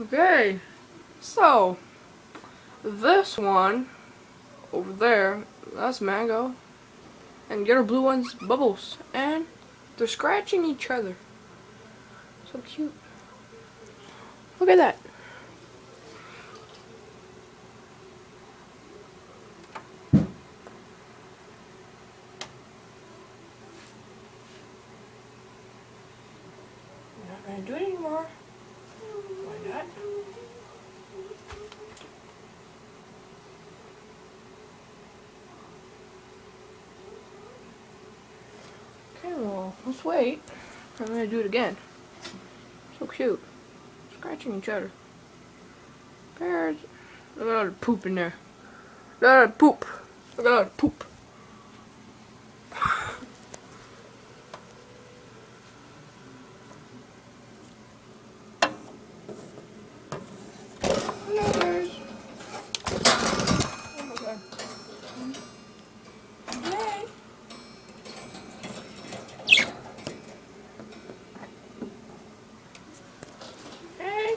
Okay, so this one over there, that's Mango, and the other blue one's Bubbles, and they're scratching each other. So cute. Look at that. I'm not gonna do it anymore. Why not? Okay, well, let's wait. I'm gonna do it again. So cute. Scratching each other. Bears. Look at all the poop in there. Look at all the poop. Look at all the poop. Hello, bears. Oh my god. Yay. Hey.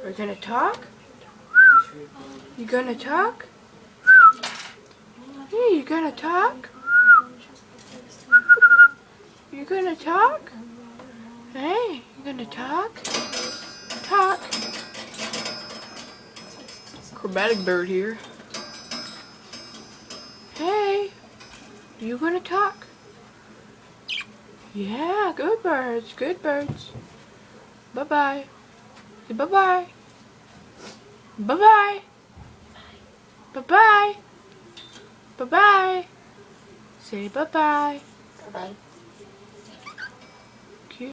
We're gonna talk? You gonna talk? Hey, you gonna talk? You gonna talk? Hey, you gonna talk? Talk. Acrobatic bird here. Hey, you gonna talk? Yeah, good birds, good birds. Bye-bye. Say bye-bye. Bye-bye. Bye-bye. Bye-bye. Say bye-bye. Bye-bye.